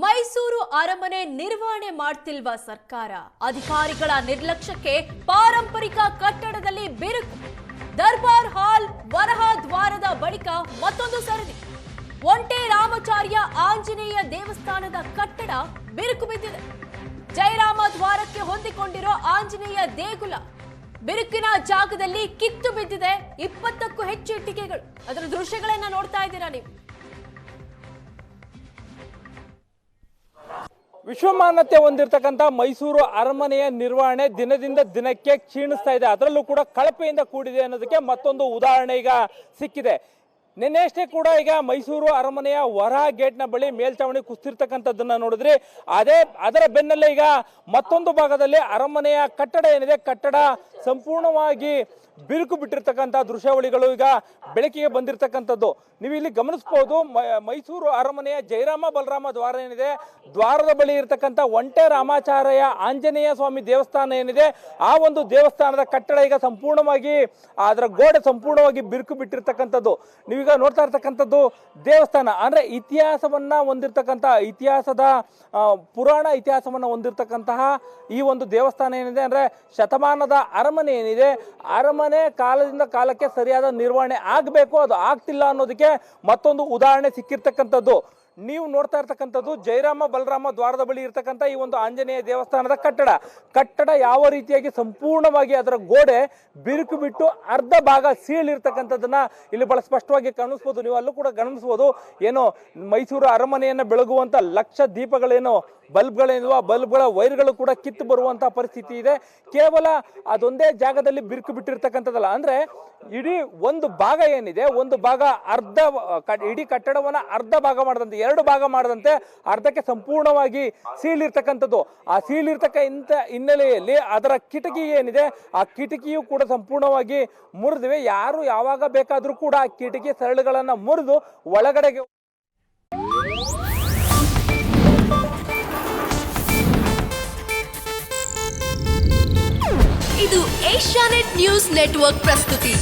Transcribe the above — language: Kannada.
ಮೈಸೂರು ಅರಮನೆ ನಿರ್ವಹಣೆ ಮಾಡ್ತಿಲ್ವಾ ಸರ್ಕಾರ? ಅಧಿಕಾರಿಗಳ ನಿರ್ಲಕ್ಷ್ಯಕ್ಕೆ ಪಾರಂಪರಿಕ ಕಟ್ಟಡದಲ್ಲಿ ಬಿರುಕು. ದರ್ಬಾರ್ ಹಾಲ್ ವರಹ ದ್ವಾರದ ಬಳಿಕ ಮತ್ತೊಂದು ಸರದಿ. ಒಂಟೆ ರಾಮಾಚಾರ್ಯ ಆಂಜನೇಯ ದೇವಸ್ಥಾನದ ಕಟ್ಟಡ ಬಿರುಕು ಬಿದ್ದಿದೆ. ಜಯರಾಮ ದ್ವಾರಕ್ಕೆ ಹೊಂದಿಕೊಂಡಿರೋ ಆಂಜನೇಯ ದೇಗುಲ ಬಿರುಕಿನ ಜಾಗದಲ್ಲಿ ಕಿತ್ತು ಬಿದ್ದಿದೆ. 20ಕ್ಕೂ ಹೆಚ್ಚು ಇಟ್ಟಿಗೆಗಳು. ಅದರ ದೃಶ್ಯಗಳನ್ನ ನೋಡ್ತಾ ಇದ್ದೀರಾ ನೀವು. ವಿಶ್ವಮಾನ್ಯತೆ ಹೊಂದಿರತಕ್ಕಂಥ ಮೈಸೂರು ಅರಮನೆಯ ನಿರ್ವಹಣೆ ದಿನದಿಂದ ದಿನಕ್ಕೆ ಕ್ಷೀಣಿಸ್ತಾ ಇದೆ. ಅದರಲ್ಲೂ ಕೂಡ ಕಳಪೆಯಿಂದ ಕೂಡಿದೆ ಅನ್ನೋದಕ್ಕೆ ಮತ್ತೊಂದು ಉದಾಹರಣೆ ಈಗ ಸಿಕ್ಕಿದೆ. ನಿನ್ನೆಷ್ಟೇ ಕೂಡ ಈಗ ಮೈಸೂರು ಅರಮನೆಯ ಹೊರ ಗೇಟ್ನ ಬಳಿ ಮೇಲ್ಛಾವಣಿ ಕುಸಿತಿರ್ತಕ್ಕಂಥದ್ದನ್ನ ನೋಡಿದ್ರಿ. ಅದರ ಬೆನ್ನಲ್ಲೇ ಈಗ ಮತ್ತೊಂದು ಭಾಗದಲ್ಲಿ ಅರಮನೆಯ ಕಟ್ಟಡ ಏನಿದೆ, ಕಟ್ಟಡ ಸಂಪೂರ್ಣವಾಗಿ ಬಿರುಕು ಬಿಟ್ಟಿರ್ತಕ್ಕಂಥ ದೃಶ್ಯಾವಳಿಗಳು ಈಗ ಬೆಳಕಿಗೆ ಬಂದಿರತಕ್ಕಂಥದ್ದು ನೀವು ಇಲ್ಲಿ ಗಮನಿಸಬಹುದು. ಮೈಸೂರು ಅರಮನೆಯ ಜಯರಾಮ ಬಲರಾಮ ದ್ವಾರ ಏನಿದೆ, ದ್ವಾರದ ಬಳಿ ಇರತಕ್ಕಂಥ ಒಂಟೆ ರಾಮಾಚಾರ್ಯ ಆಂಜನೇಯ ಸ್ವಾಮಿ ದೇವಸ್ಥಾನ ಏನಿದೆ, ಆ ಒಂದು ದೇವಸ್ಥಾನದ ಕಟ್ಟಡ ಈಗ ಸಂಪೂರ್ಣವಾಗಿ ಅದರ ಗೋಡೆ ಸಂಪೂರ್ಣವಾಗಿ ಬಿರುಕು ಬಿಟ್ಟಿರ್ತಕ್ಕಂಥದ್ದು ನೀವೀಗ ನೋಡ್ತಾ ಇರ್ತಕ್ಕಂಥದ್ದು. ದೇವಸ್ಥಾನ ಅಂದ್ರೆ ಇತಿಹಾಸವನ್ನ ಹೊಂದಿರತಕ್ಕಂಥ ಇತಿಹಾಸದ ಪುರಾಣ ಇತಿಹಾಸವನ್ನ ಹೊಂದಿರತಕ್ಕಂತಹ ಈ ಒಂದು ದೇವಸ್ಥಾನ ಏನಿದೆ ಅಂದ್ರೆ ಶತಮಾನದ ಅರಮನೆ ಏನಿದೆ, ಅರಮನೆ ಕಾಲದಿಂದ ಕಾಲಕ್ಕೆ ಸರಿಯಾದ ನಿರ್ವಹಣೆ ಆಗಬೇಕು, ಅದು ಆಗ್ತಿಲ್ಲ ಅನ್ನೋದಕ್ಕೆ ಮತ್ತೊಂದು ಉದಾಹರಣೆ ಸಿಕ್ಕಿರ್ತಕ್ಕಂಥದ್ದು. ನೀವು ನೋಡ್ತಾ ಇರ್ತಕ್ಕಂಥದ್ದು ಜಯರಾಮ ಬಲರಾಮ ದ್ವಾರದ ಬಳಿ ಇರ್ತಕ್ಕಂಥ ಈ ಒಂದು ಆಂಜನೇಯ ದೇವಸ್ಥಾನದ ಕಟ್ಟಡ ಯಾವ ರೀತಿಯಾಗಿ ಸಂಪೂರ್ಣವಾಗಿ ಅದರ ಗೋಡೆ ಬಿರುಕು ಬಿಟ್ಟು ಅರ್ಧ ಭಾಗ ಸೀಳಿರ್ತಕ್ಕಂಥದ್ದನ್ನ ಇಲ್ಲಿ ಬಹಳ ಸ್ಪಷ್ಟವಾಗಿ ಗಮನಿಸಬಹುದು. ನೀವು ಅಲ್ಲೂ ಕೂಡ ಗಮನಿಸಬಹುದು. ಏನು ಮೈಸೂರು ಅರಮನೆಯನ್ನ ಬೆಳಗುವಂತ ಲಕ್ಷ ದೀಪಗಳೇನು ಬಲ್ಬ್ಗಳೇನಿವೆ, ಆ ಬಲ್ಬ್ಗಳ ವೈರ್ಗಳು ಕೂಡ ಕಿತ್ತು ಬರುವಂತಹ ಪರಿಸ್ಥಿತಿ ಇದೆ. ಕೇವಲ ಅದೊಂದೇ ಜಾಗದಲ್ಲಿ ಬಿರುಕು ಬಿಟ್ಟಿರ್ತಕ್ಕಂಥದ್ದಲ್ಲ, ಅಂದ್ರೆ ಇಡೀ ಒಂದು ಭಾಗ ಏನಿದೆ, ಒಂದು ಭಾಗ ಅರ್ಧ, ಇಡೀ ಕಟ್ಟಡವನ್ನ ಅರ್ಧ ಭಾಗ ಮಾಡದಂತೆ, 2 ಭಾಗ ಮಾಡದಂತೆ ಅರ್ಧಕ್ಕೆ ಸಂಪೂರ್ಣವಾಗಿ ಸೀಳಿರ್ತಕ್ಕಂಥದ್ದು. ಆ ಸೀಳಿರ್ತಕ್ಕಂಥ ಹಿನ್ನೆಲೆಯಲ್ಲಿ ಅದರ ಕಿಟಕಿ ಏನಿದೆ, ಆ ಕಿಟಕಿಯು ಕೂಡ ಸಂಪೂರ್ಣವಾಗಿ ಮುರಿದಿವೆ. ಯಾರು ಯಾವಾಗ ಬೇಕಾದ್ರೂ ಕೂಡ ಆ ಕಿಟಕಿ ಸರಳುಗಳನ್ನ ಮುರಿದು ಒಳಗಡೆಗೆ ಇದು ಏಷ್ಯಾನೆಟ್ ನ್ಯೂಸ್ ನೆಟ್ವರ್ಕ್ ಪ್ರಸ್ತುತಿ.